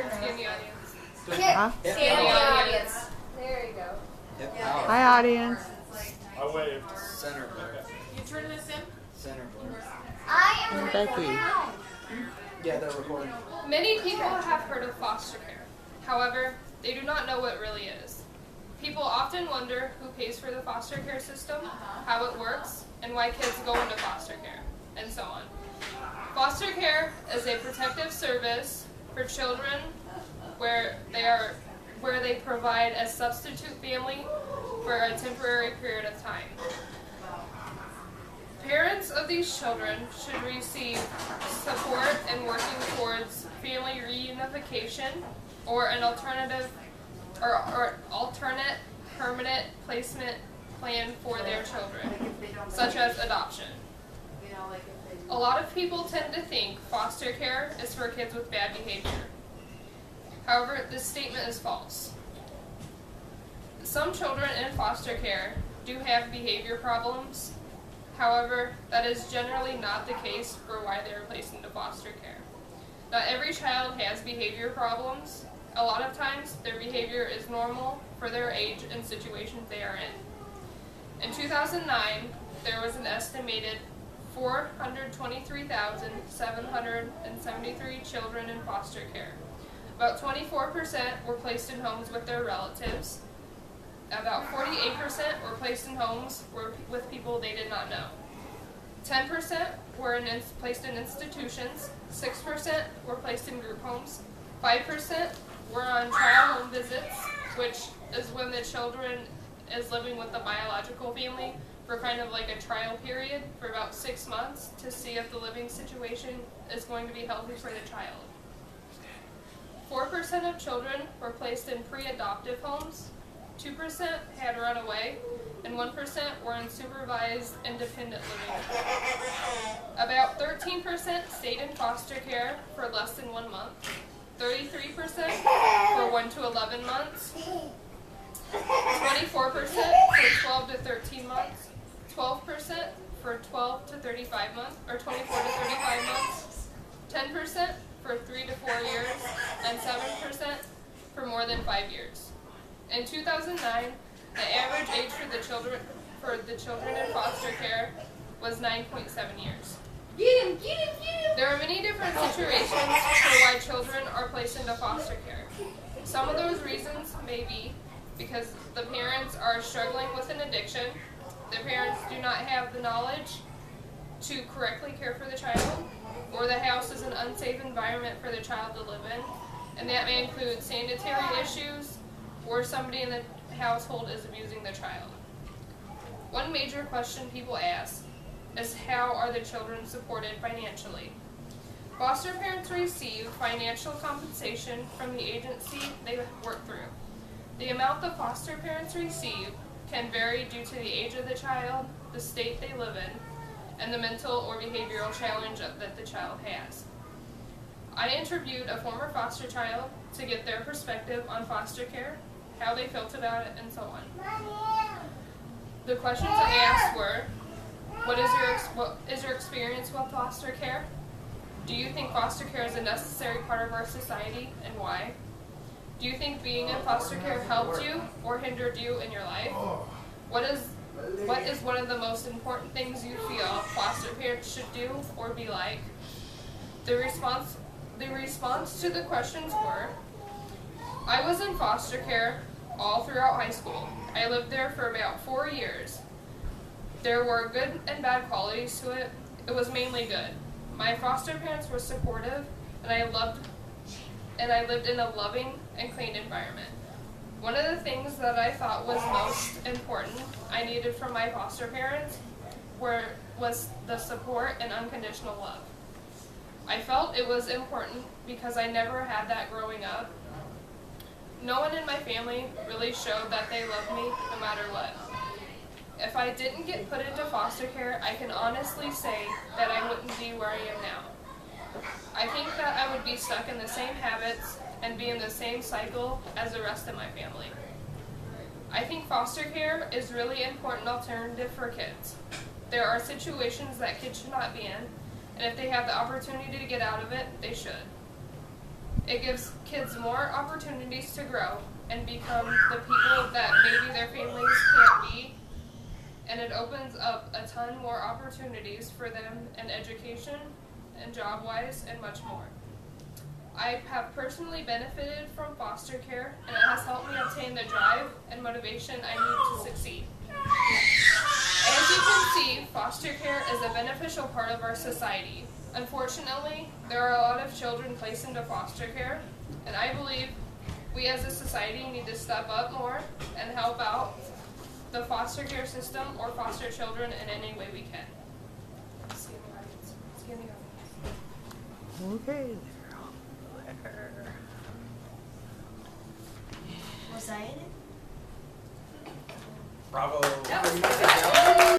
Scan the audience. Huh? Scan the audience. There you go. Hi, audience. I waved. Center blur. You turn this in? Center blur. I am Becky. Yeah, they're recording. Many people have heard of foster care. However, they do not know what it really is. People often wonder who pays for the foster care system, how it works, and why kids go into foster care, and so on. Foster care is a protective service for children where they provide a substitute family for a temporary period of time. Parents of these children should receive support in working towards family reunification or an alternate permanent placement plan for their children, such as adoption. A lot of people tend to think foster care is for kids with bad behavior. However, this statement is false. Some children in foster care do have behavior problems. However, that is generally not the case for why they are placed into foster care. Not every child has behavior problems. A lot of times, their behavior is normal for their age and situations they are in. In 2009, there was an estimated 423,773 children in foster care. About 24% were placed in homes with their relatives. About 48% were placed in homes with people they did not know. 10% were placed in institutions. 6% were placed in group homes. 5% were on trial home visits, which is when the children is living with the biological family for kind of like a trial period for about 6 months to see if the living situation is going to be healthy for the child. 4% of children were placed in pre-adoptive homes. 2% had run away, and 1% were in supervised independent living. About 13% stayed in foster care for less than 1 month, 33% for 1 to 11 months, 24% for 12 to 13 months, 12% for 12 to 35 months, or 24 to 35 months, 10% for 3 to 4 years, and 7% for more than 5 years. In 2009, the average age for the children in foster care was 9.7 years. There are many different situations for why children are placed into foster care. Some of those reasons may be because the parents are struggling with an addiction, the parents do not have the knowledge to correctly care for the child, or the house is an unsafe environment for the child to live in, and that may include sanitary issues, or somebody in the household is abusing the child. One major question people ask is how are the children supported financially? Foster parents receive financial compensation from the agency they work through. The amount the foster parents receive can vary due to the age of the child, the state they live in, and the mental or behavioral challenge that the child has. I interviewed a former foster child to get their perspective on foster care, how they felt about it, and so on. The questions I asked were, what is your experience with foster care? Do you think foster care is a necessary part of our society, and why? Do you think being in foster care helped you or hindered you in your life? What is one of the most important things you feel foster parents should do or be like? The response to the questions were, I was in foster care all throughout high school. I lived there for about 4 years. There were good and bad qualities to it. It was mainly good. My foster parents were supportive, and I lived in a loving and clean environment. One of the things that I thought was most important I needed from my foster parents was the support and unconditional love. I felt it was important because I never had that growing up. No one in my family really showed that they loved me no matter what. If I didn't get put into foster care, I can honestly say that I wouldn't be where I am now. I think that I would be stuck in the same habits and be in the same cycle as the rest of my family. I think foster care is really important alternative for kids. There are situations that kids should not be in, and if they have the opportunity to get out of it, they should. It gives kids more opportunities to grow and become the people that maybe their families can't be. And it opens up a ton more opportunities for them in education and job-wise and much more. I have personally benefited from foster care, and it has helped me obtain the drive and motivation I need to succeed. As you can see, foster care is a beneficial part of our society. Unfortunately, there are a lot of children placed into foster care, and I believe we as a society need to step up more and help out the foster care system or foster children in any way we can. Okay. Was I in it? Bravo.